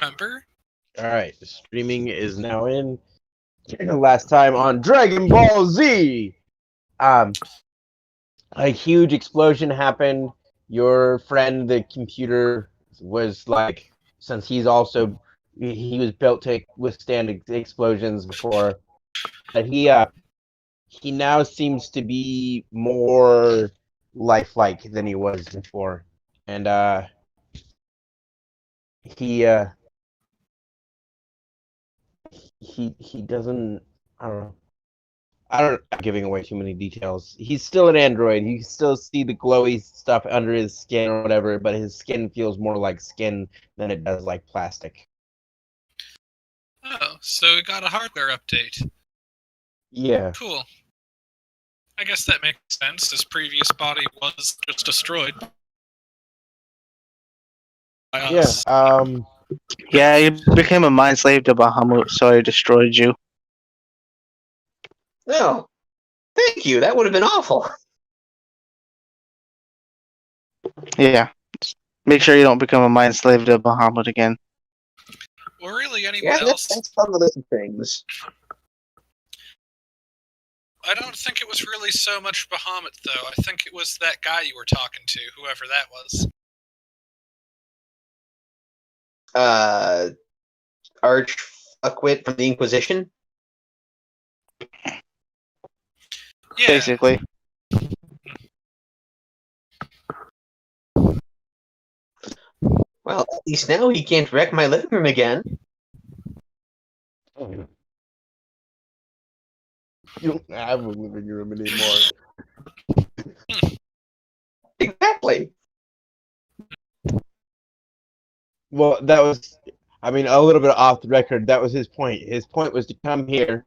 Remember? Alright, streaming is now in. Last time on Dragon Ball Z! Um, a huge explosion happened. Your friend, the computer, was like, since he was built to withstand explosions before, but he now seems to be more lifelike than he was before. And, he, uh, he doesn't, I don't know. I'm giving away too many details. He's still an android. You still see the glowy stuff under his skin or whatever, but his skin feels more like skin than it does like plastic. Oh, so we got a hardware update. Yeah. Cool. I guess that makes sense. His previous body was just destroyed by us. Yeah, you became a mind slave to Bahamut, so I destroyed you. No. Thank you. That would have been awful. Yeah. Make sure you don't become a mind slave to Bahamut again. Or really anyone Yeah, else. that's on the list of things. I don't think it was really so much Bahamut, though. I think it was that guy you were talking to, whoever that was. Arch fuckwit from the Inquisition. Yeah. Basically. Well, at least now he can't wreck my living room again. You don't have a living room anymore. Exactly. Well, that was, I mean, a little bit off the record. That was his point. His point was to come here,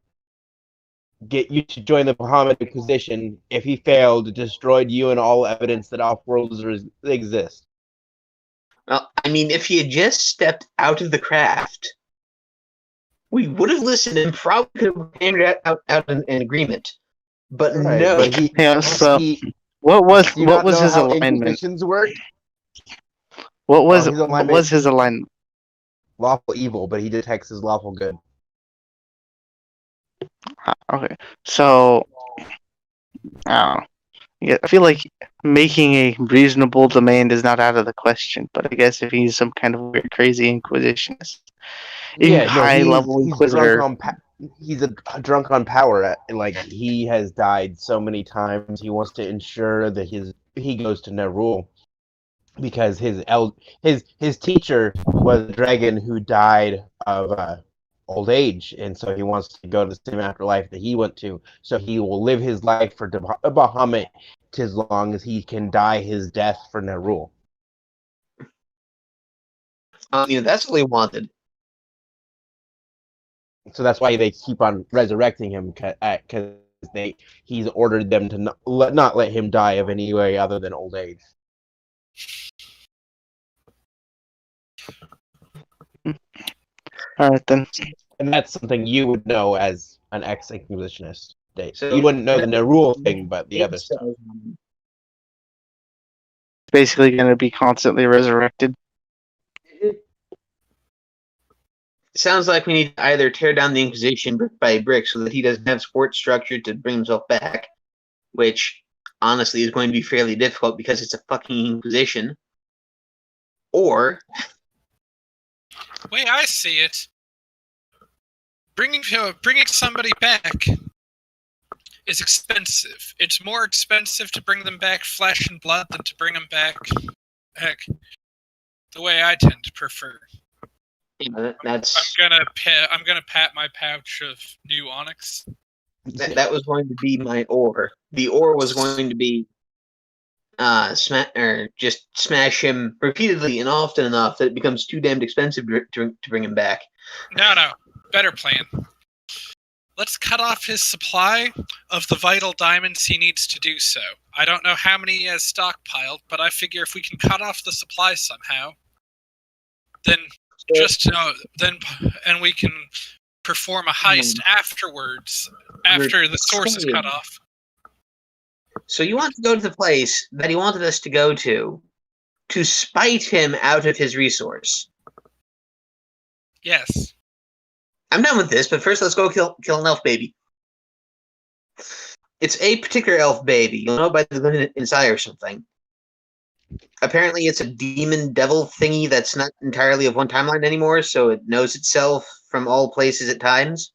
get you to join the Bahamut Inquisition. If he failed, destroyed you and all evidence that off-worlders exist. Well, I mean, if he had just stepped out of the craft, we would have listened and probably could have hammered out an agreement. But Right, no. but he, Yeah, so he, what was do you not know his how alignment? Inquisitions work? What was his his alignment? Lawful evil, but he detects his lawful good. Okay, so I don't know. Yeah, I feel like making a reasonable demand is not out of the question, but I guess if he's some kind of weird, crazy Inquisitionist, high-level Inquisitor, he's a drunk on power. Like, he has died so many times. He wants to ensure that he goes to Nerul because his teacher was a dragon who died of old age, and so he wants to go to the same afterlife that he went to. So he will live his life for Bahamut as long as he can die his death for Nerul. That's what they wanted. So that's why they keep on resurrecting him, because he's ordered them to not let him die of any way other than old age. all right then. And that's something you would know as an ex-Inquisitionist. So you wouldn't know the Nerul thing, but the other stuff. Basically, going to be constantly resurrected. Sounds like we need to either tear down the Inquisition brick by brick so that he doesn't have support structure to bring himself back, which honestly is going to be fairly difficult because it's a fucking Inquisition. Or The way I see it, bringing somebody back is expensive. It's more expensive to bring them back flesh and blood than to bring them back, heck, the way I tend to prefer. that's I'm gonna pat my pouch of new onyx. that was going to be my ore. The ore was going to be just smash him repeatedly and often enough that it becomes too damned expensive to bring him back. No, better plan. Let's cut off his supply of the vital diamonds he needs to do so. I don't know how many he has stockpiled, but I figure if we can cut off the supply somehow, then and we can perform a heist afterwards, after the source is cut off. So you want to go to the place that he wanted us to go to spite him out of his resource. Yes. I'm done with this, but first let's go kill an elf baby. It's a particular elf baby. You'll know by the glint inside or something. Apparently, it's a demon devil thingy that's not entirely of one timeline anymore, so it knows itself from all places at times,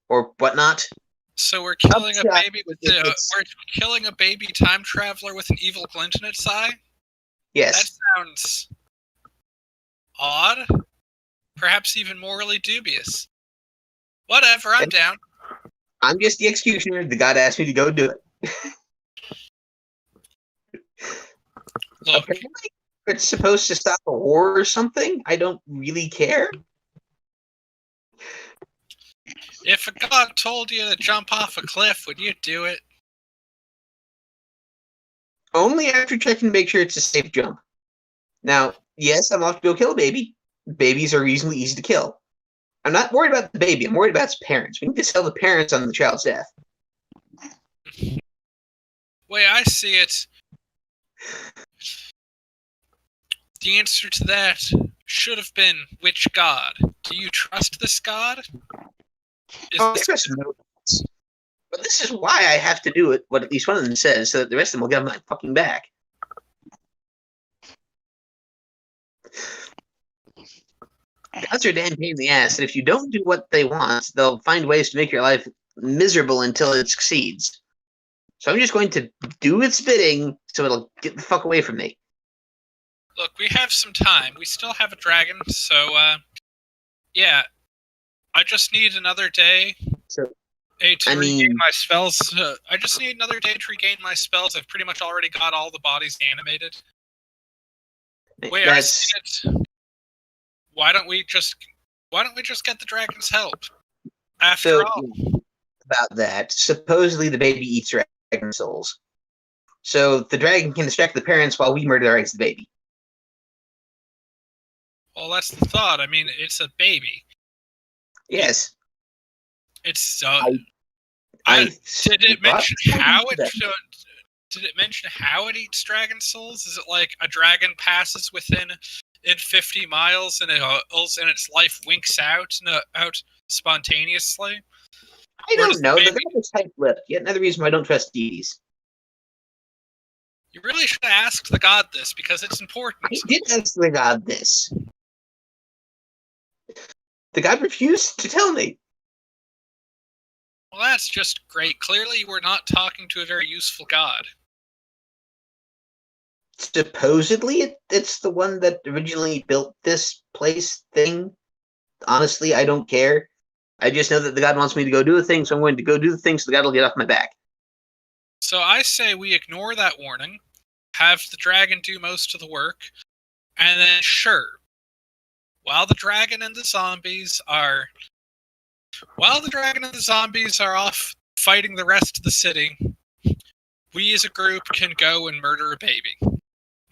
or whatnot. So we're killing a Upshot, baby with it's- we're killing a baby time traveler with an evil glint in its eye? That Yes, sounds odd. Perhaps even morally dubious. Whatever, I'm down. I'm just the executioner. The god asked me to go do it. Look, Apparently, it's supposed to stop a war or something. I don't really care. if a god told you to jump off a cliff, would you do it? Only after checking to make sure it's a safe jump. Now, yes, I'm off to go kill a baby. Babies are reasonably easy to kill. I'm not worried about the baby. I'm worried about its parents. We need to sell the parents on the child's death. Way I see it, the answer to that should have been which god? Do you trust this god? Is Oh, this trust no. But this is why I have to do it, what at least one of them says, so that the rest of them will get my fucking back. Gods are a damn pain in the ass, and if you don't do what they want, they'll find ways to make your life miserable until it succeeds. So I'm just going to do its bidding, so it'll get the fuck away from me. Look, we have some time. We still have a dragon, so yeah. I just need another day So, to I regain mean- my spells. I just need another day to regain my spells. I've pretty much already got all the bodies animated. Wait, I That's see it. Why don't we just get the dragon's help? After so all, about that. Supposedly the baby eats dragon souls. So the dragon can distract the parents while we murderize the baby. well, that's the thought. I mean, it's a baby. Yes. It's I did it mention how it that. did it mention how it eats dragon souls? Is it like a dragon passes within 50 miles and and its life winks out spontaneously? I Or does don't know. the The baby- god is tight-lipped. Yet another reason why I don't trust deities. You really should have asked the god this because it's important. I did ask the god this. The god refused to tell me. Well, that's just great. Clearly, we're not talking to a very useful god. Supposedly, it's the one that originally built this place thing. Honestly, I don't care. I just know that the god wants me to go do a thing, so I'm going to go do the thing so the god will get off my back. So I say we ignore that warning, have the dragon do most of the work, and then sure, while the dragon and the zombies are off fighting the rest of the city, we as a group can go and murder a baby.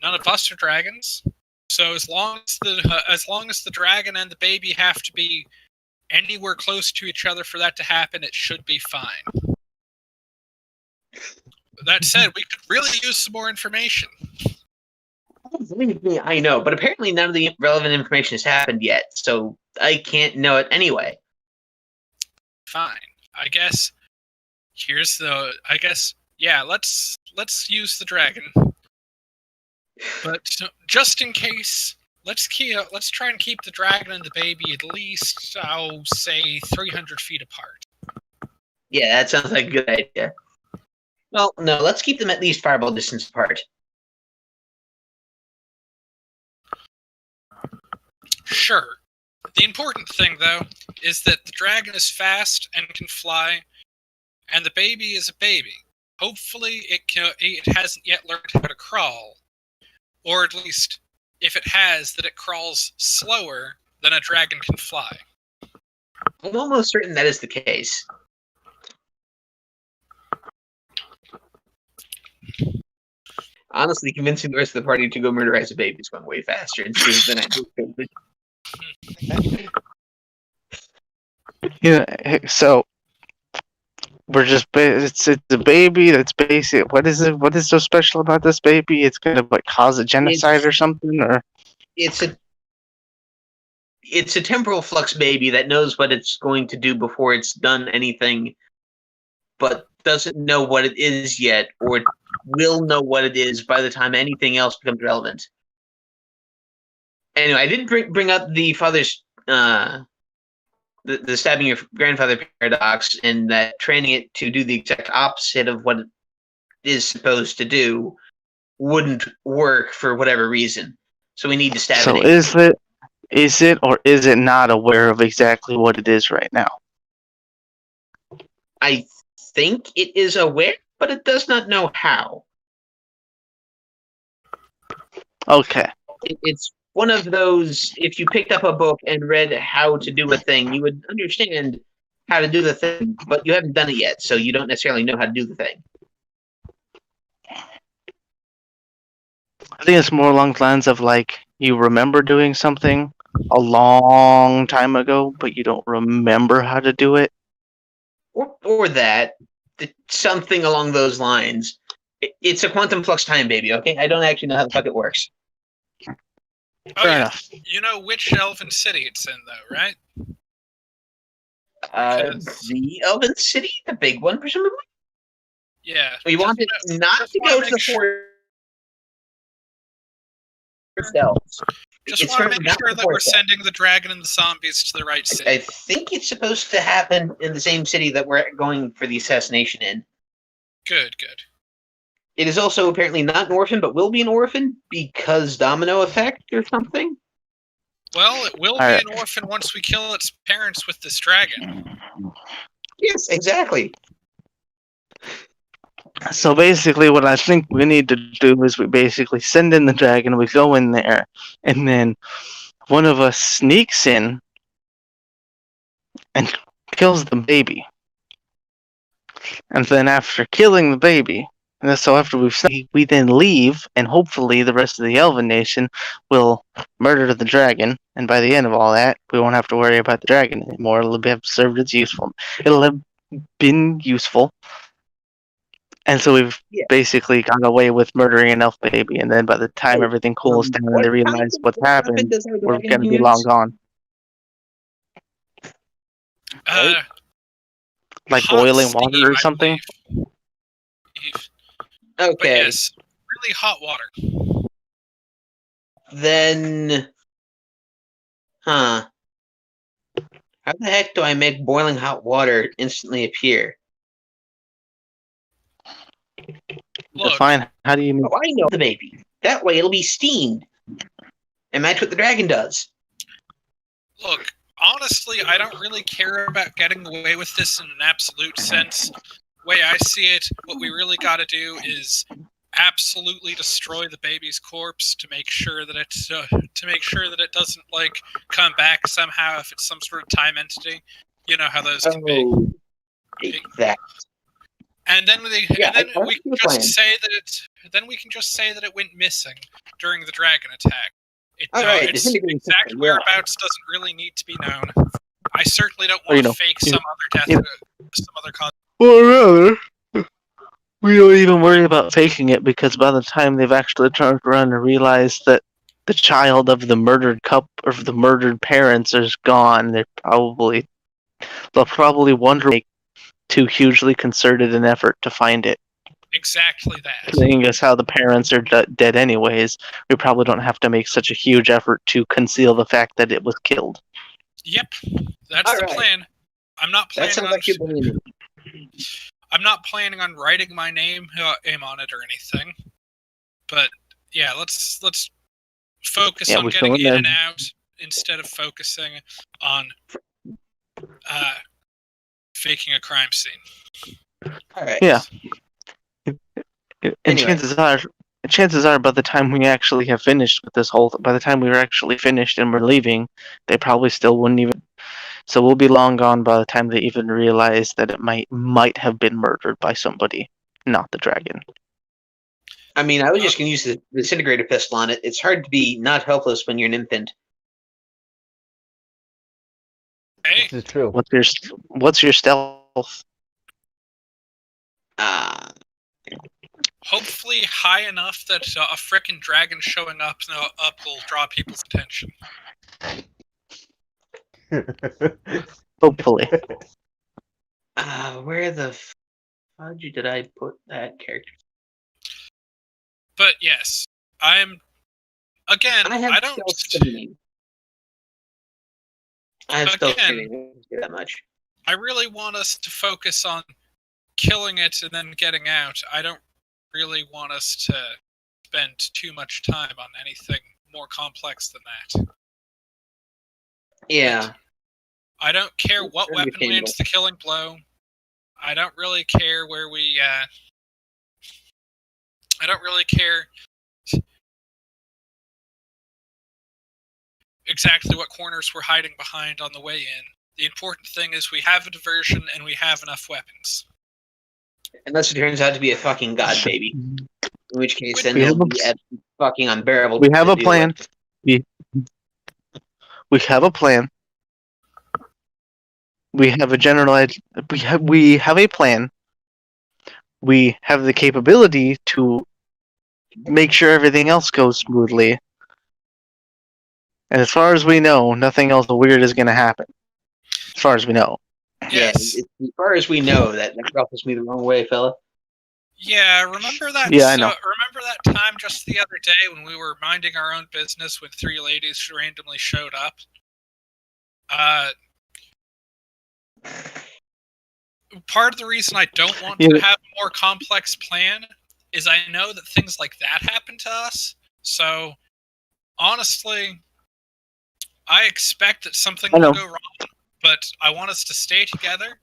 None of us are dragons, so as long as the dragon and the baby have to be anywhere close to each other for that to happen, it should be fine. That said, we could really use some more information. Believe me, I know, but apparently none of the relevant information has happened yet, so I can't know it anyway. Fine. I guess yeah, let's use the dragon. But just in case, let's try and keep the dragon and the baby at least, I'll say 300 feet apart. Yeah, that sounds like a good idea. Well, no, let's keep them at least fireball distance apart. Sure. The important thing, though, is that the dragon is fast and can fly, and the baby is a baby. Hopefully, it hasn't yet learned how to crawl, or at least, if it has, that it crawls slower than a dragon can fly. I'm almost certain that is the case. Honestly, convincing the rest of the party to go murderize a baby is going way faster and sooner than I anticipated. Yeah, so we're just it's a baby that's basic. What is it? What is so special about this baby? It's gonna cause a genocide or something, or It's it's a temporal flux baby that knows what it's going to do before it's done anything, but doesn't know what it is yet, or will know what it is by the time anything else becomes relevant. Anyway, I did bring up the father's the stabbing your grandfather paradox, and that training it to do the exact opposite of what it is supposed to do wouldn't work for whatever reason. So we need to stab So it. is it or is it not aware of exactly what it is right now? I think it is aware, but it does not know how. Okay. It's one of those, if you picked up a book and read how to do a thing, you would understand how to do the thing, but you haven't done it yet, so you don't necessarily know how to do the thing. I think it's more along the lines of like you remember doing something a long time ago, but you don't remember how to do it. Or that. Something along those lines. It's a quantum flux time baby, okay? I don't actually know how the fuck it works. Oh, Fair yeah. enough. You know which elven city it's in, though, right? Because- The Elven City, the big one, presumably? Yeah. We want it not to go to the forest elves. Just It's want to certainly make not sure the that we're forest elves. sending the dragon and the zombies to the right city. I think it's supposed to happen in the same city that we're going for the assassination in. Good, good. It is also apparently not an orphan, but will be an orphan because domino effect or something. Well, it will be Alright. an orphan once we kill its parents with this dragon. Yes, exactly. So basically, what I think we need to do is we basically send in the dragon, we go in there, and then one of us sneaks in and kills the baby. And then after killing the baby, after we then leave, and hopefully the rest of the Elven Nation will murder the dragon. And by the end of all that, we won't have to worry about the dragon anymore. It'll have served its useful. It'll have been useful. And so we've basically gone away with murdering an elf baby. And then by the time everything cools down and they realize what's happened, we're going to be long gone. Like Hot boiling steam, water or I something? believe. But Okay, yes, really hot water. then... Huh. How the heck do I make boiling hot water instantly appear? Look, Define, how do you mean? Oh, I know the baby. That way it'll be steamed. And that's what the dragon does. look, honestly, I don't really care about getting away with this in an absolute sense. The way I see it, what we really got to do is absolutely destroy the baby's corpse to make sure that it doesn't like come back somehow if it's some sort of time entity. You know how those can be. Oh, exactly. And then we I can see the plan. just say that it went missing during the dragon attack. All right, Its disintegrating exact system, yeah. whereabouts doesn't really need to be known. I certainly don't Or, want to fake some other death, some other cause. Or rather, we don't even worry about faking it because by the time they've actually turned around and realized that the child of the murdered couple or the murdered parents is gone, they'll probably wonder make too hugely concerted an effort to find it. Exactly that. Seeing as how the parents are dead anyways, we probably don't have to make such a huge effort to conceal the fact that it was killed. Yep, that's the plan. I'm not That planning sounds on. like you're believing. I'm not planning on writing my name on it or anything. But yeah, let's focus on we getting go in in there. and out instead of focusing on faking a crime scene. All right. Yeah. And Anyway. chances are, by the time we actually have finished with this by the time we were actually finished and we're leaving, they probably still wouldn't even. So we'll be long gone by the time they even realize that it might have been murdered by somebody, not the dragon. I mean, I was just going to use the disintegrator pistol on it. It's hard to be not helpless when you're an infant. Hey, This is true. What's your stealth? hopefully high enough that a frickin' dragon showing up will draw people's attention. Hopefully. Where the fudge did I put that character? But yes, I'm again. I have I don't. stealth streaming. I have stealth Again, streaming. I can do that much. I really want us to focus on killing it and then getting out. I don't really want us to spend too much time on anything more complex than that. Yeah. I don't care what weapon Understandable. lands the killing blow. I don't really care where we. I don't really care exactly what corners we're hiding behind on the way in. The important thing is we have a diversion and we have enough weapons. Unless it turns out to be a fucking god baby. In which case, then We it'll have be fucking unbearable. We have to a deal plan. with. We have a plan. We have a general. We have a plan. We have the capability to make sure everything else goes smoothly. And as far as we know, nothing else weird is going to happen. As far as we know. Yes. Yeah, as far as we know, that ruffles me the wrong way, fella. Yeah, remember that? Yeah, I know. Remember that time just the other day when we were minding our own business when three ladies randomly showed up? Part of the reason I don't want to have a more complex plan is I know that things like that happen to us. So, honestly, I expect that something will go wrong, but I want us to stay together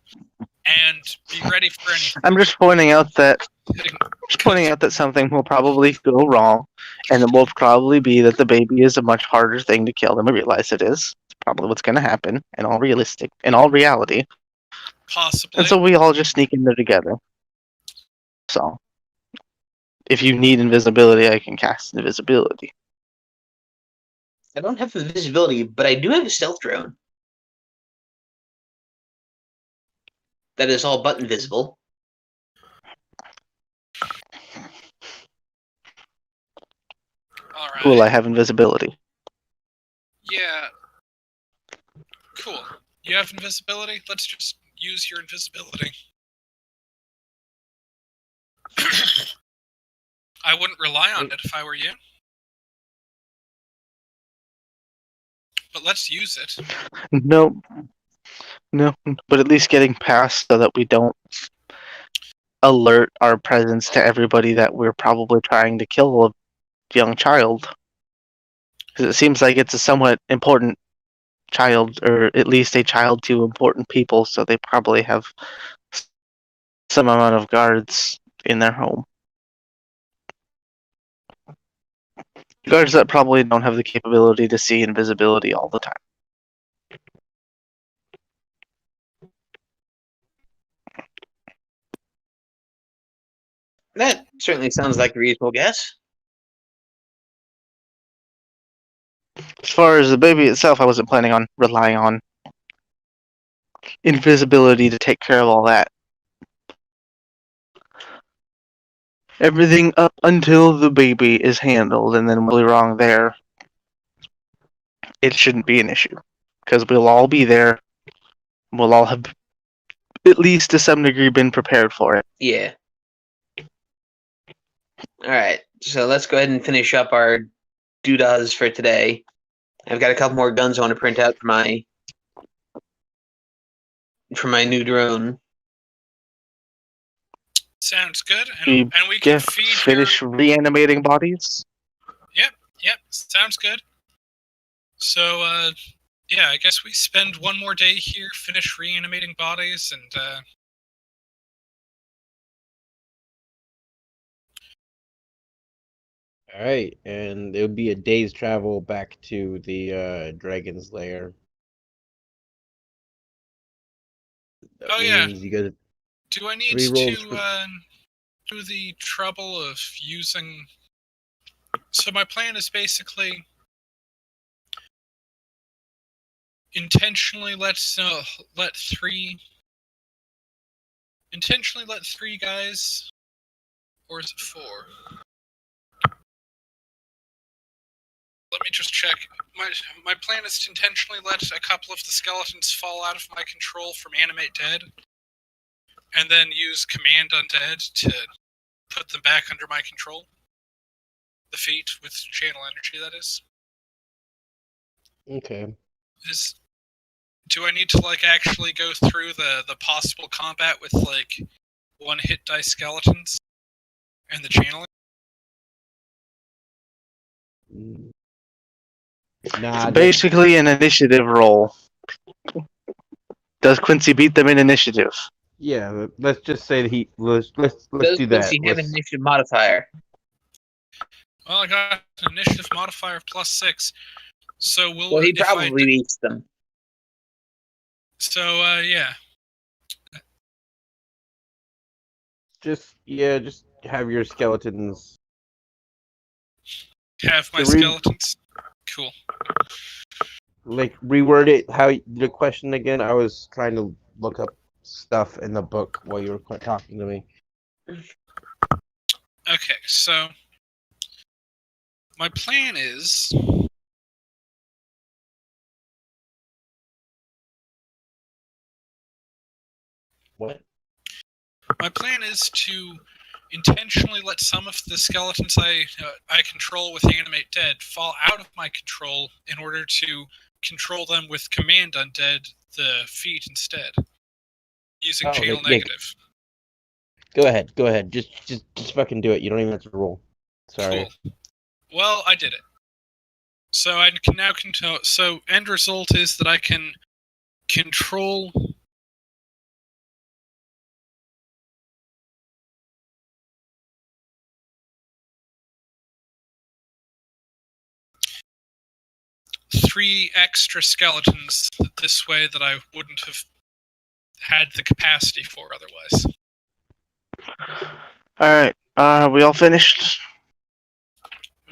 and be ready for anything. I'm just pointing out that something will probably go wrong, and it will probably be that the baby is a much harder thing to kill than we realize it is. It's probably what's going to happen in all reality. Possibly. And so we all just sneak in there together. So, if you need invisibility, I can cast invisibility. I don't have invisibility, but I do have a stealth drone. That is all but invisible. All right. Cool, I have invisibility. Yeah. Cool. You have invisibility? Let's just use your invisibility. I wouldn't rely on it if I were you. But let's use it. No, but at least getting past so that we don't alert our presence to everybody that we're probably trying to kill a young child. Because it seems like it's a somewhat important child, or at least a child to important people, so they probably have some amount of guards in their home. Guards that probably don't have the capability to see invisibility all the time. That certainly sounds like a reasonable guess. As far as the baby itself, I wasn't planning on relying on invisibility to take care of all that. Everything up until the baby is handled, and then we'll be wrong there. It shouldn't be an issue. Because we'll all be there. We'll all have, at least to some degree, been prepared for it. Yeah. Alright, so let's go ahead and finish up our doodahs for today. I've got a couple more guns I want to print out for my new drone. Sounds good. And we can finish reanimating bodies? Yep, sounds good. So, yeah, I guess we spend one more day here, finish reanimating bodies, and, Alright, and it'll be a day's travel back to the dragon's lair. That means you got do I need 3 rolls to do the trouble of using... So my plan is basically intentionally let 3 guys, or is it 4? Let me just check. My plan is to intentionally let a couple of the skeletons fall out of my control from animate dead, and then use command undead to put them back under my control. The feet with channel energy, that is. Okay. Do I need to actually go through the possible combat with one hit dice skeletons and the channeling? Nah, It's basically an initiative roll. Does Quincy beat them in initiative? yeah. Let's just say that let's Does do that. Quincy have an initiative modifier? Well, I got an initiative modifier of +6, so Well, he probably beats them. So yeah. Just have your skeletons. Have my So re- skeletons. Cool. Reword it. How the question again? I was trying to look up stuff in the book while you were talking to me. Okay, so my plan is What? My plan is to intentionally let some of the skeletons I control with animate dead fall out of my control in order to control them with command undead, the feet instead, using channel negative. Go ahead. Just fucking do it. You don't even have to roll. Sorry. Cool. Well, I did it. So I can now control. So end result is that I can control. Three extra skeletons this way that I wouldn't have had the capacity for otherwise. Alright, we all finished?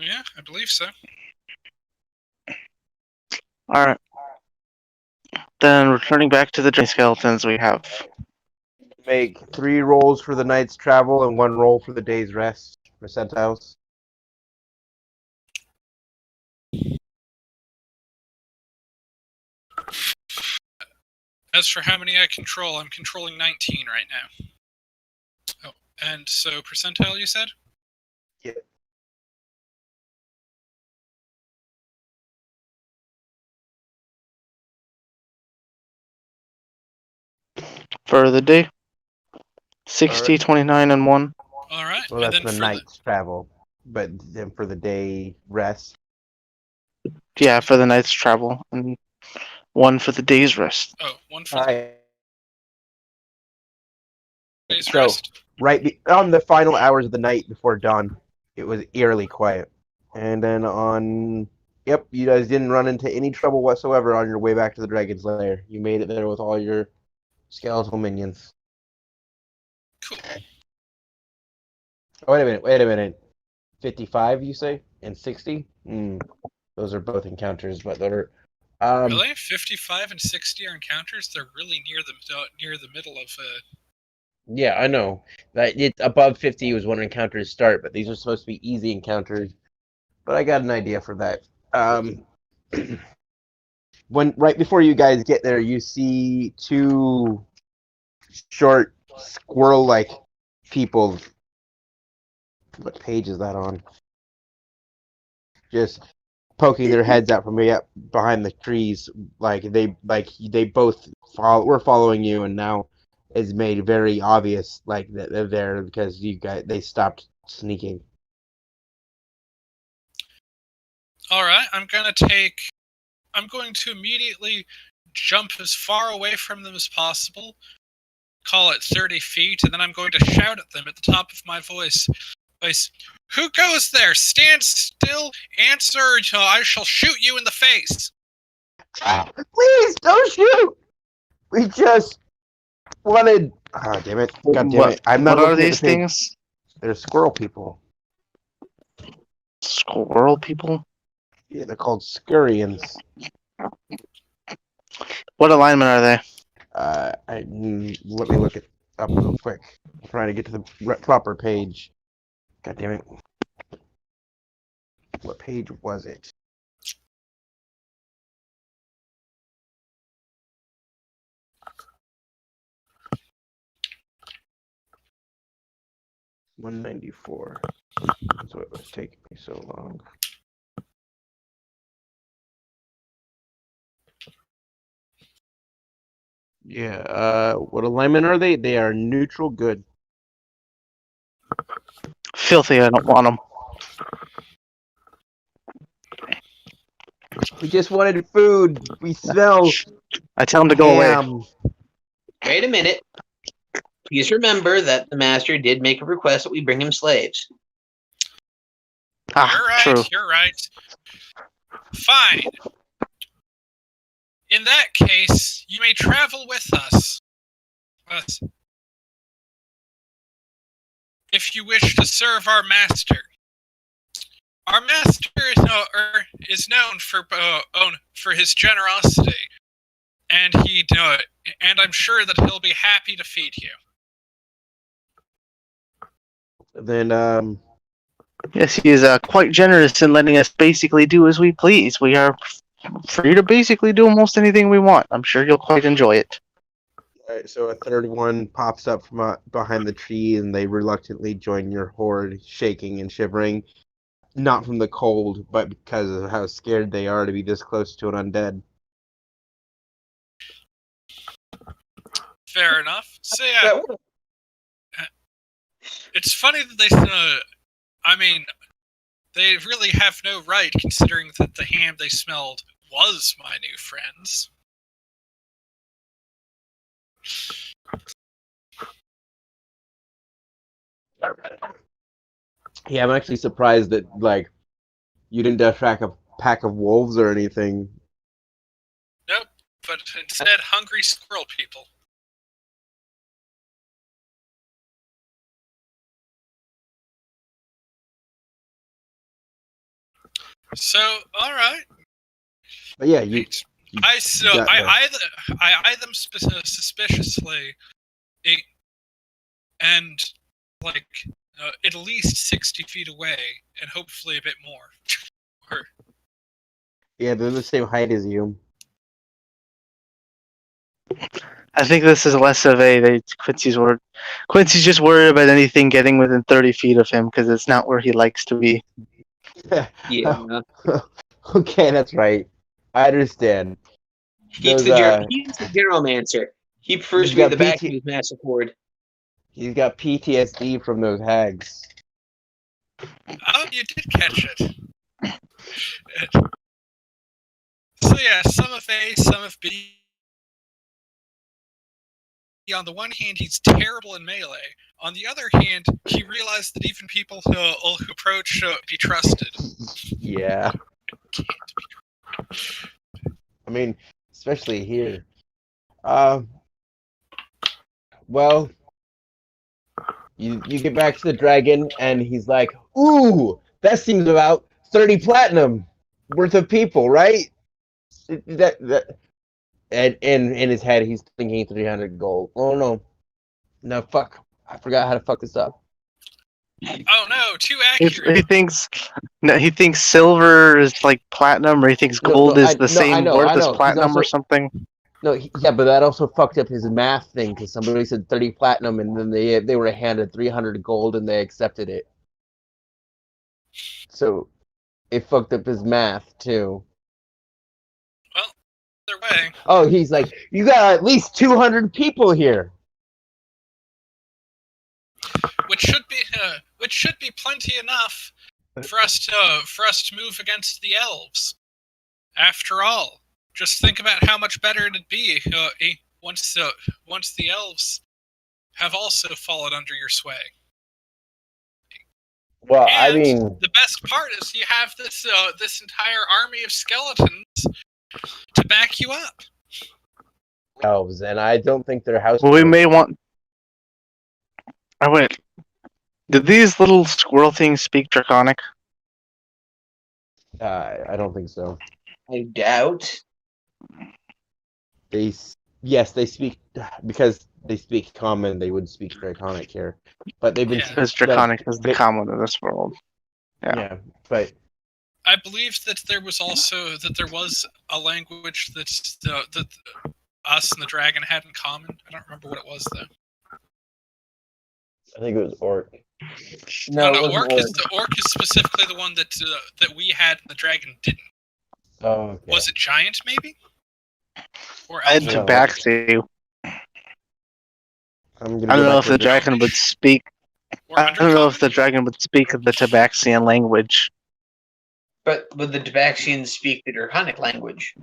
Yeah, I believe so. Alright. Then returning back to the drain skeletons, we have Make 3 rolls for the night's travel and 1 roll for the day's rest. Percentiles. As for how many I control, I'm controlling 19 right now. Oh, and so percentile, you said? Yeah. for the day 60, Alright. 29, and 1. Alright, Well, and that's then the night's travel. But then for the day rest. Yeah, for the night's travel, and 1 for the day's rest. Oh, 1 for Alright. the day's So, rest. on the final hours of the night before dawn, it was eerily quiet. And then yep, you guys didn't run into any trouble whatsoever on your way back to the Dragon's Lair. You made it there with all your skeletal minions. Cool. Oh, wait a minute. 55, you say? And 60? Those are both encounters, but they're... Really? 55 and 60 are encounters? They're really near the middle of... Yeah, I know. That it's above 50 was when encounters start, but these are supposed to be easy encounters. But I got an idea for that. Right before you guys get there, you see 2 short squirrel-like people. What page is that on? Just poking their heads out from behind the trees, they both were following you, and now it's made very obvious that they're there because they stopped sneaking. Alright, I'm going to immediately jump as far away from them as possible, call it 30 feet, and then I'm going to shout at them at the top of my voice. Who goes there? Stand still, answer, or I shall shoot you in the face. Please, don't shoot! We just wanted... Oh, damn it. God damn it. I'm not what are looking at these the page. things? They're squirrel people. Squirrel people? Yeah, they're called scurrians. What alignment are they? Let me look it up real quick. I'm trying to get to the proper page. God damn it. What page was it? 194. That's what was taking me so long. Yeah, what alignment are they? They are neutral good. Filthy, I don't want them. We just wanted food. We smell I tell him to go away. ham. Wait a minute. Please remember that the master did make a request that we bring him slaves. Ah, You're right. true. You're right. Fine. In that case, you may travel with us. If you wish to serve our master. Our master is known for his generosity, and and I'm sure that he'll be happy to feed you. Then, Yes, he is quite generous in letting us basically do as we please. We are free to basically do almost anything we want. I'm sure you'll quite enjoy it. alright, so a third one pops up from behind the tree, and they reluctantly join your horde, shaking and shivering. Not from the cold, but because of how scared they are to be this close to an undead. Fair enough. So yeah, it's funny that they really have no right, considering that the ham they smelled was my new friend's. Yeah, I'm actually surprised that, like, you didn't track a pack of wolves or anything. Nope, but instead hungry squirrel people. So, all right. But yeah, I eye them suspiciously, and like at least 60 feet away, and hopefully a bit more. yeah, they're the same height as you. I think this is less of Quincy's word. Quincy's just worried about anything getting within 30 feet of him because it's not where he likes to be. Yeah. Okay, that's right. I understand. He's the Geromancer. He prefers to be at the back of his massive horde. He's got PTSD from those hags. Oh, you did catch it. So yeah, some of A, some of B. On the one hand, he's terrible in melee. On the other hand, he realized that even people who approach be trusted. Yeah. I mean, especially here. Well, you get back to the dragon, and he's like, "Ooh, that seems about 30 platinum worth of people, right?" And in his head, he's thinking 300 gold. Oh no, fuck! I forgot how to fuck this up. Oh no, too accurate. He thinks silver is like platinum, or he thinks gold is the same worth as platinum or something. No, yeah, but that also fucked up his math thing because somebody said 30 platinum, and then they were handed 300 gold, and they accepted it. So it fucked up his math too. Well, either way. Oh, he's like, you got at least 200 people here. Which should be plenty enough for us to move against the elves. After all, just think about how much better it'd be once the elves have also fallen under your sway. Well, And I mean, the best part is you have this entire army of skeletons to back you up. elves, and I don't think their house. Well, we may want. I went. Did these little squirrel things speak Draconic? I don't think so. I doubt. Yes, they speak because they speak common. They would speak Draconic here, but they've been Because Draconic is the common of this world. Yeah, but I believe that there was a language that us and the dragon had in common. I don't remember what it was though. I think it was orc. No, it wasn't orc orc. is the orc is specifically the one that we had and the dragon didn't. Oh, okay. Was it giant maybe? Or I had elf? No. Tabaxi. I'm I gonna don't go know back if to the dragon would speak. Or I don't know if the undercommon? dragon would speak the Tabaxian language. But would the Tabaxians speak the Draconic language?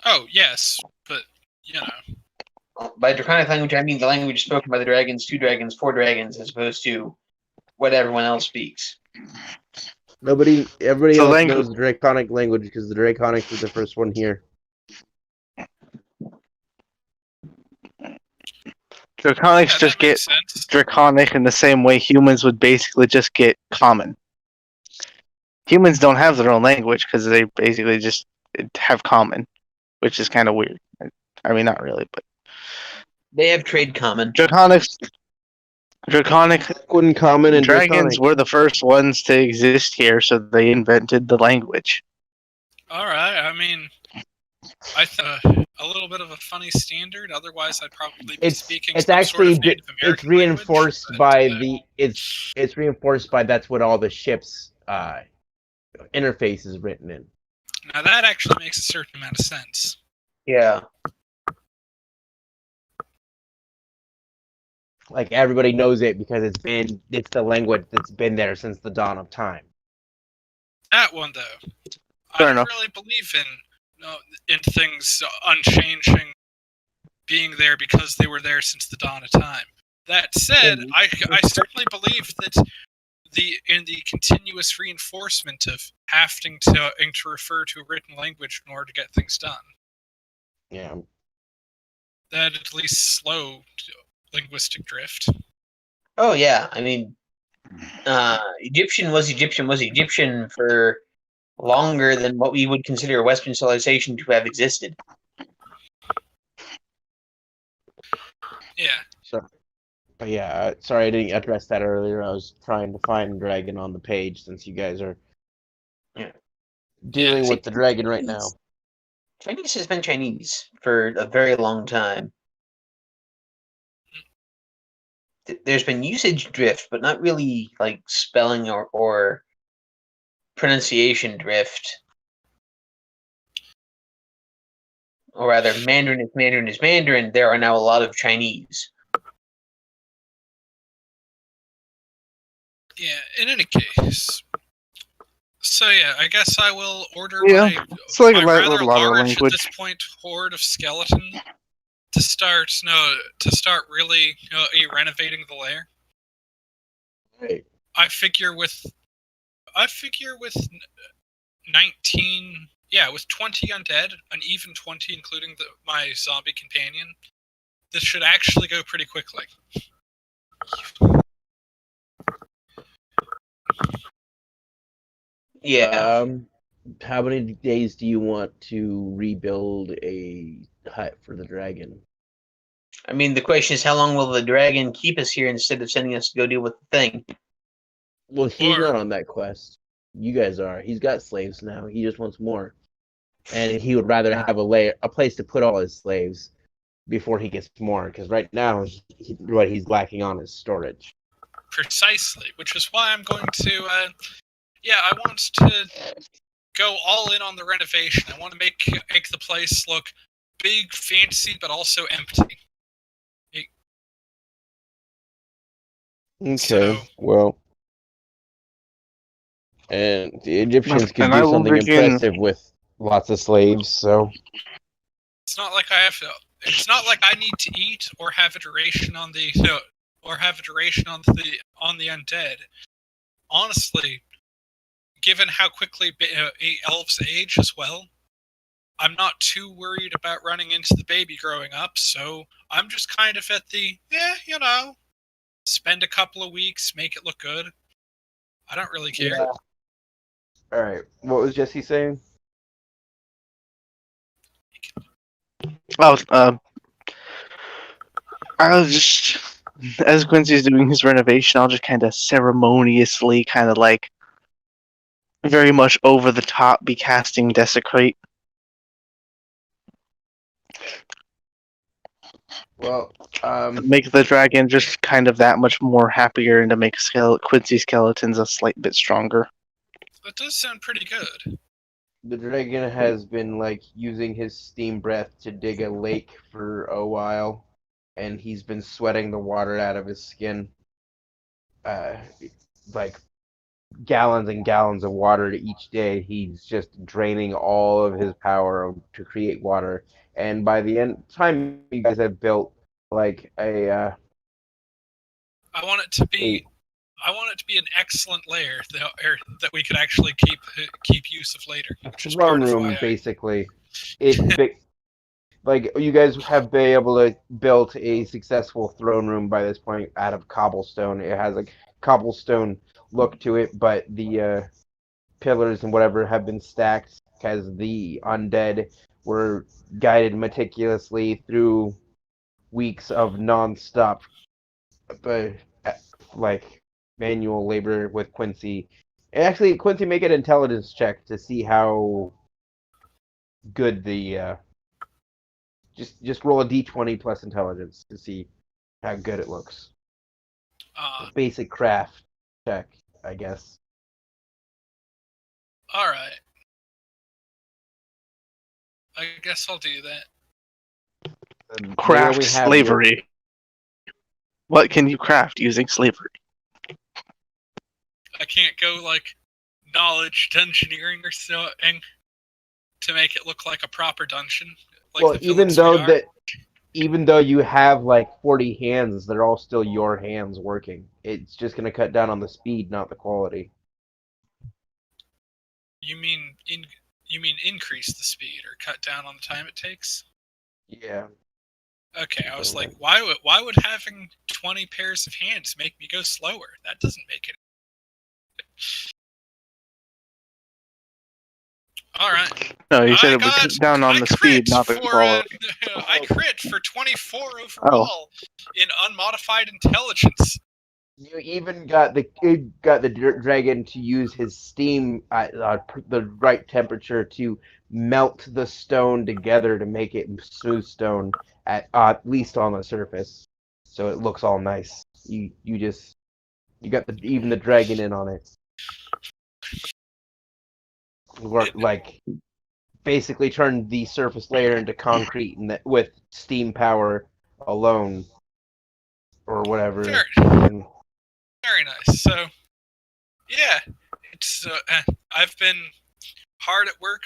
Oh yes, but you know. By Draconic language, I mean the language spoken by the dragons, 2 dragons, 4 dragons, as opposed to what everyone else speaks. Everybody So else langu- knows the Draconic language because the Draconics was the first one here. Draconics Yeah, just that get makes sense. Draconic in the same way humans would basically just get Common. Humans don't have their own language because they basically just have Common, which is kind of weird. I mean, not really, but They have trade common. Draconic Liquid Common and dragons Draconic. were the first ones to exist here, so they invented the language. All right. I mean, a little bit of a funny standard. Otherwise, I'd probably be speaking It's some actually sort of Native American it's reinforced language, by but, it's reinforced by that's what all the ships interface is written in. now that actually makes a certain amount of sense. Yeah. Like everybody knows it because it's the language that's been there since the dawn of time. That one though, I Fair don't enough. really believe in things unchanging, being there because they were there since the dawn of time. That said, I certainly believe that in the continuous reinforcement of having to refer to a written language in order to get things done, Yeah. that at least slowed linguistic drift. Oh yeah. I mean, Egyptian was Egyptian for longer than what we would consider Western civilization to have existed. Yeah. But yeah, sorry I didn't address that earlier. I was trying to find dragon on the page since you guys are dealing Yeah. with the dragon right now. Chinese has been Chinese for a very long time. There's been usage drift, but not really like spelling or pronunciation drift. Or rather, Mandarin is Mandarin is Mandarin. There are now a lot of Chinese. Yeah, in any case. So yeah, I guess I will order It's like my a rather lot of large at language. this point horde of skeleton to start really renovating the lair. Right. I figure with 19, with 20 undead, an even 20 including my zombie companion, this should actually go pretty quickly. Yeah. How many days do you want to rebuild a hut for the dragon? I mean, the question is, how long will the dragon keep us here instead of sending us to go deal with the thing? Well, he's Or- not on that quest. You guys are. He's got slaves now. He just wants more, and he would rather have a place to put all his slaves before he gets more. Because right now, what he's lacking on is storage. Precisely, which is why I'm going to, I want to go all in on the renovation. I want to make the place look big, fancy, but also empty. Okay, So- well, and the Egyptians could And I do will something begin- impressive with lots of slaves. So It's not like I need to eat or have a duration on the undead. Honestly, given how quickly elves age as well, I'm not too worried about running into the baby growing up. So I'm just kind of at the spend a couple of weeks, make it look good. I don't really care. yeah. All right, what was Jesse saying? Oh, I was just, as Quincy's doing his renovation, I'll just kind of ceremoniously, kind of like, very much over the top, be casting Desecrate. Well, Make the dragon just kind of that much more happier, and to make Quincy skeletons a slight bit stronger. That does sound pretty good. The dragon has been like using his steam breath to dig a lake for a while, and he's been sweating the water out of his skin. Like gallons and gallons of water each day. He's just draining all of his power to create water. And by the time you guys have built like I want it to be an excellent lair that we could actually keep use of later. throne room, basically, like you guys have been able to build a successful throne room by this point out of cobblestone. It has a cobblestone look to it, but the pillars and whatever have been stacked because the undead were guided meticulously through weeks of non-stop like manual labor with Quincy. And actually, Quincy, make an intelligence check to see how good the just roll a d20 plus intelligence to see how good it looks. Basic craft check, I guess. All right. I guess I'll do that. Craft slavery. What can you craft using slavery? I can't go like knowledge dungeoneering or something to make it look like a proper dungeon. Like well, even though you have like 40 hands, they're all still your hands working. It's just going to cut down on the speed, not the quality. You mean increase the speed or cut down on the time it takes? Yeah. Okay, I was like, why would having 20 pairs of hands make me go slower? That doesn't make it. All right. No, you said it would cut down on the speed, not the quality. I crit for 24 overall in unmodified intelligence. You even got the dragon to use his steam at the right temperature to melt the stone together to make it smooth stone at least on the surface, so it looks all nice. You got even the dragon in on it. Like basically turned the surface layer into concrete with steam power alone, or whatever. Very nice. So, yeah, it's I've been hard at work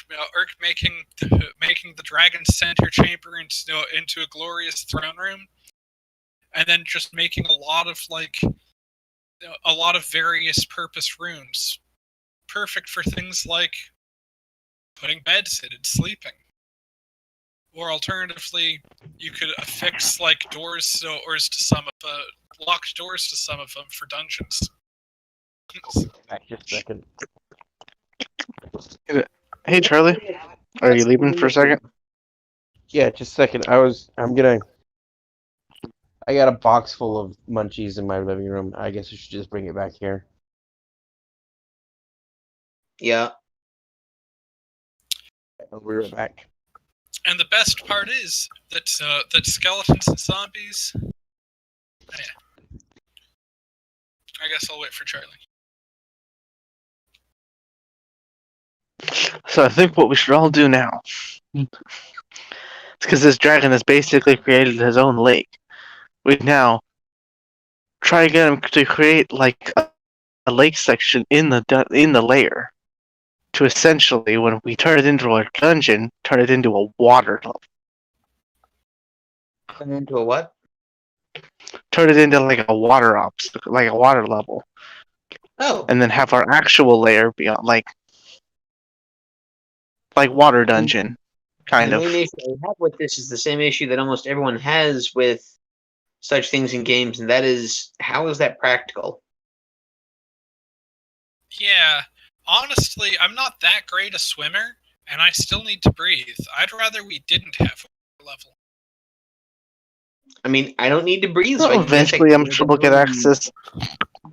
making the dragon center chamber into a glorious throne room, and then just making a lot of various purpose rooms, perfect for things like putting beds in and sleeping. Or alternatively, you could affix like doors to some of locked doors to some of them for dungeons. Back just a second. Hey Charlie, are you leaving for a second? Yeah, just a second. I got a box full of munchies in my living room. I guess I should just bring it back here. Yeah. I'll be right back. And the best part is that skeletons and zombies. Yeah. I guess I'll wait for Charlie. So I think what we should all do now, because this dragon has basically created his own lake, we now try to get him to create like a lake section in the layer, to essentially, when we turn it into a dungeon, turn it into a water level. Turn it into a what? Turn it into like a water level. Oh. And then have our actual layer be like water dungeon, kind of. The main issue I have with this is the same issue that almost everyone has with such things in games, and that is, how is that practical? Yeah. Honestly, I'm not that great a swimmer, and I still need to breathe. I'd rather we didn't have a level. I mean, I don't need to breathe. Well, so eventually, I'm sure we'll get access.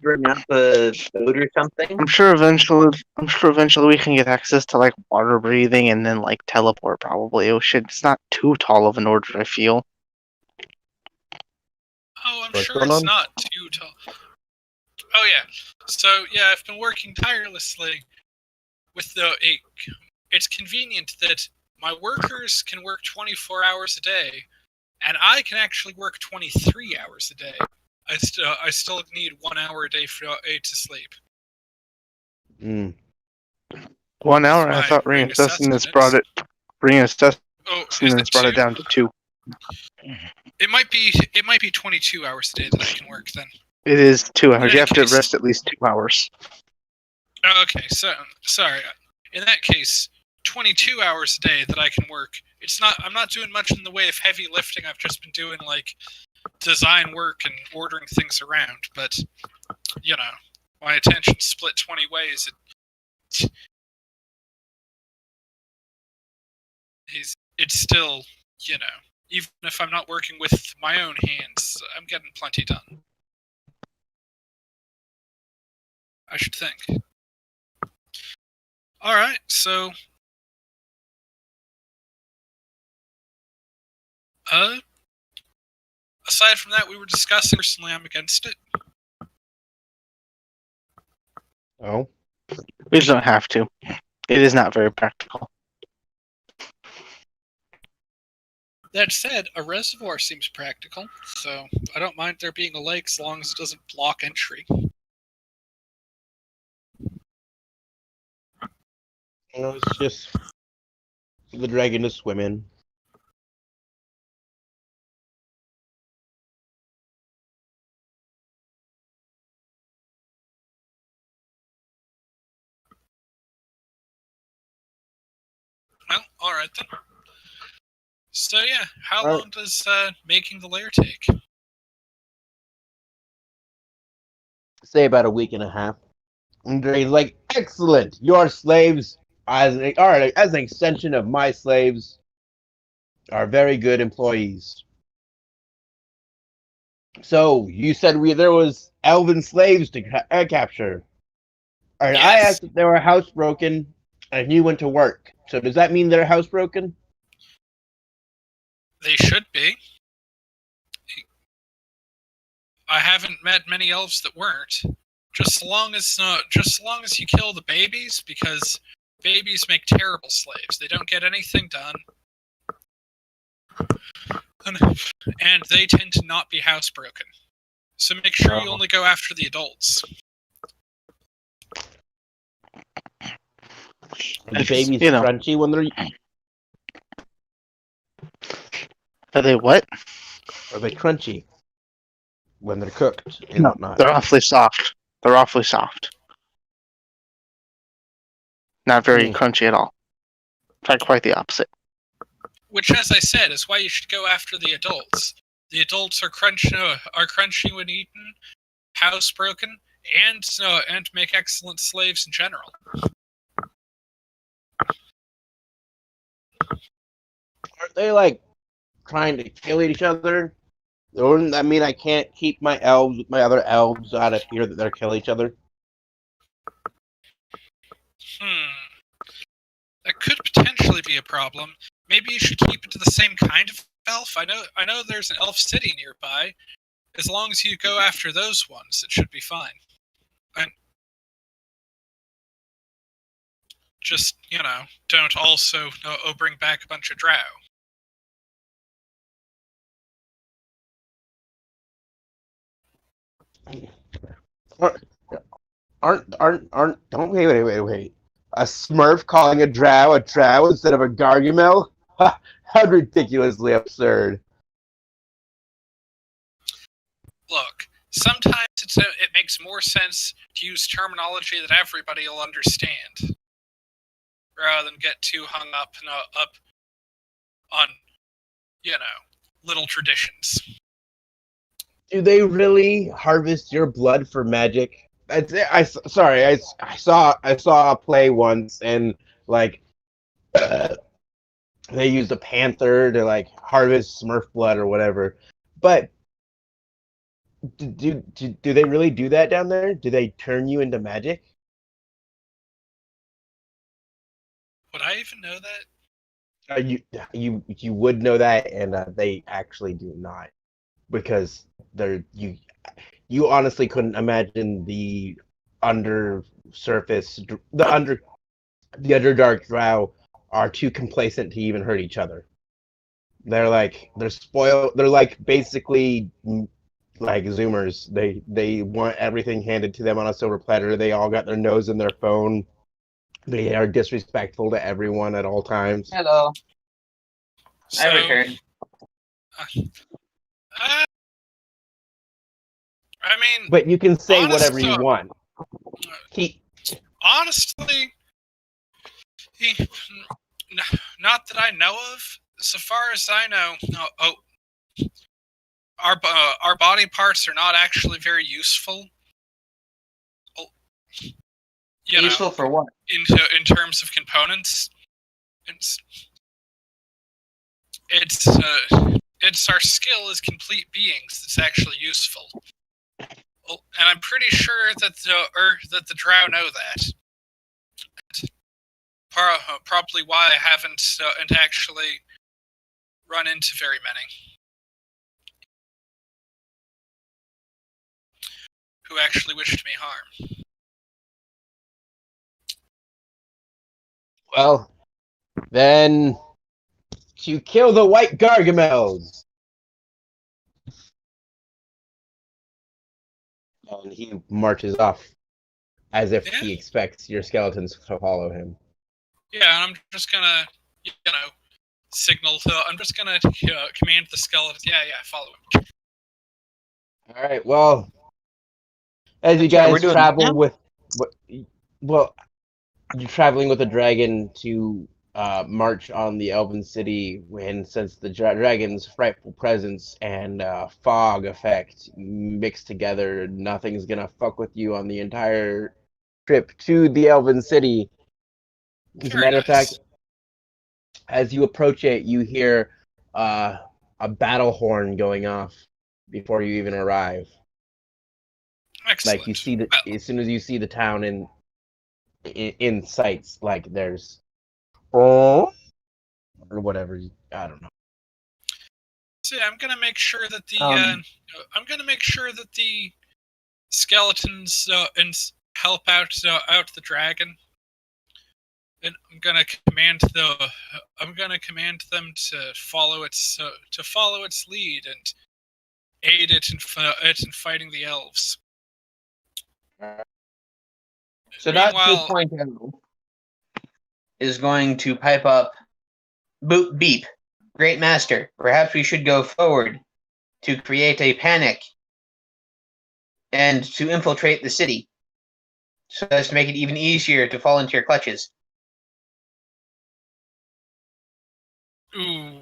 Bring up a boat or something. I'm sure eventually we can get access to like water breathing and then like teleport. Probably it's not too tall of an order, I feel. I'm What's sure going it's on? not too tall. Oh yeah. So yeah, I've been working tirelessly with it's convenient that my workers can work 24 hours a day, and I can actually work 23 hours a day. I still need 1 hour a day to sleep. Mm. 1 That's hour? I my thought ring reassessments assessment. Oh, is it brought it 2? down to 2. It might be 22 hours a day that I can work then. It is 2 In hours. You any have to case, rest at least 2 hours. okay, so sorry. In that case, 22 hours a day that I can work. I'm not doing much in the way of heavy lifting. I've just been doing like design work and ordering things around, but you know, my attention's split 20 ways. It's still, you know, even if I'm not working with my own hands, I'm getting plenty done. I should think. Alright, so aside from that, we were discussing. Personally, I'm against it. Oh. We just don't have to. It is not very practical. That said, a reservoir seems practical, so I don't mind there being a lake as long as it doesn't block entry. It's just for the dragon to swim in. Well, alright then. So yeah, how Alright. long does making the lair take? Say about a week and a half. And Dragon's like, excellent! Your slaves, as an extension of my slaves, are very good employees. So, you said there was elven slaves to capture. Alright, I Yes. asked if they were housebroken, and you went to work. So does that mean they're housebroken? They should be. I haven't met many elves that weren't. Just so long as you kill the babies, because babies make terrible slaves. They don't get anything done. And they tend to not be housebroken. So make sure you only go after the adults. The babies You know. crunchy when they're... Are they what? Are they crunchy when they're cooked and No, whatnot? they're awfully soft. They're awfully soft. Not very crunchy at all. In fact, quite the opposite. Which, as I said, is why you should go after the adults. The adults are crunchy when eaten, housebroken, and make excellent slaves in general. Aren't they like trying to kill each other? Wouldn't that mean I can't keep my other elves out of fear that they'll kill each other? That could potentially be a problem. Maybe you should keep it to the same kind of elf. I know there's an elf city nearby. As long as you go after those ones, it should be fine. And just, don't also bring back a bunch of drow. Don't wait. A Smurf calling a drow instead of a Gargamel? How ridiculously absurd. Look, sometimes it makes more sense to use terminology that everybody will understand, rather than get too hung up on, little traditions. Do they really harvest your blood for magic? I saw a play once, and like they used a panther to like harvest Smurf blood or whatever. But do they really do that down there? Do they turn you into magic? Would I even know that? You would know that, and they actually do not. because you honestly couldn't imagine the undersurface, the Underdark Drow are too complacent to even hurt each other. They're spoiled. They're like basically like Zoomers. They want everything handed to them on a silver platter. They all got their nose in their phone. They are disrespectful to everyone at all times. Hello. So, I returned. I mean, But you can say whatever honestly, you want. honestly, not that I know of. So far as I know, our body parts are not actually very useful. Useful for what? In terms of components, it's our skill as complete beings that's actually useful. And I'm pretty sure that the Drow know that. Probably why I haven't actually run into very many who actually wished me harm. Well, then to kill the white Gargamels. And he marches off as if he expects your skeletons to follow him. Yeah, and I'm just gonna, signal. I'm just gonna command the skeleton. Yeah, follow him. All right. Well, as you guys travel with, well, you're traveling with a dragon to march on the Elven City, and since the dragon's frightful presence and fog effect mixed together, nothing's gonna fuck with you on the entire trip to the Elven City. As a matter of fact, as you approach it, you hear a battle horn going off before you even arrive. Excellent. Like you see as soon as you see the town in sights, like there's or whatever. I don't know. So yeah, I'm gonna make sure that the skeletons help out the dragon, and I'm gonna command them to follow its lead and aid it in fighting the elves. So Dot 2.0 is going to pipe up, boop beep, Great Master, perhaps we should go forward to create a panic and to infiltrate the city, so as to make it even easier to fall into your clutches. Ooh.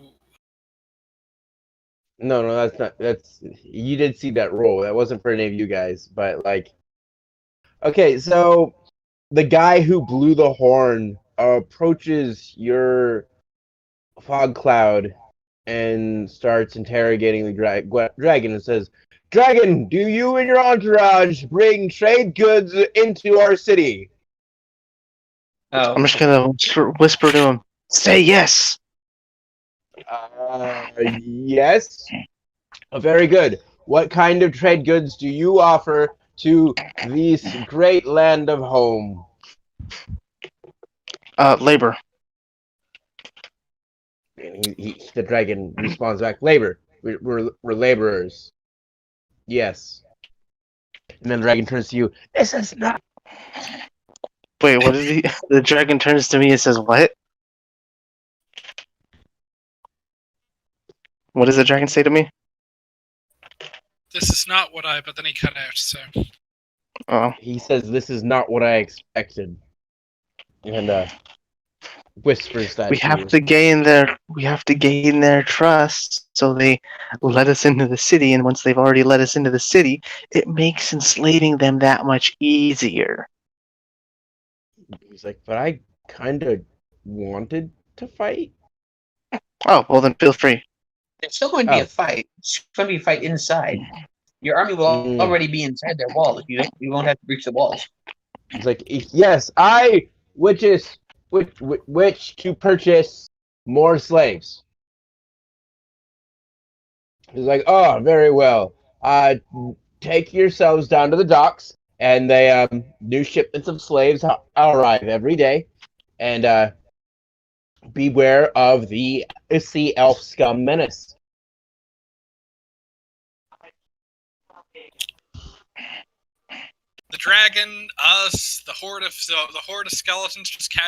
No, that's you did see that roll. That wasn't for any of you guys, but like, okay, so the guy who blew the horn approaches your fog cloud and starts interrogating the dragon and says, "Dragon, do you and your entourage bring trade goods into our city?" Oh. I'm just gonna whisper to him, "Say yes." Yes. Very good. What kind of trade goods do you offer to this great land of home? Labor. And the dragon responds back, "Labor. We're laborers." Yes. And then the dragon turns to you. "This is not." Wait, what is he? The dragon turns to me and says, "What? What does the dragon say to me?" This is not what but then he cut out, so. Oh. He says, "This is not what I expected." And whispers that we have to gain their trust, so they let us into the city, and once they've already let us into the city, it makes enslaving them that much easier. He's like, "But I kind of wanted to fight." Oh, well then feel free. There's still going to be a fight. It's going to be a fight inside. Your army will already be inside their walls. You won't have to breach the walls. He's like, "Yes, I wish to purchase more slaves." He's like, oh, very well. Take yourselves down to the docks, and new shipments of slaves arrive every day, and beware of the sea elf scum menace. The dragon, us, the horde of skeletons just casually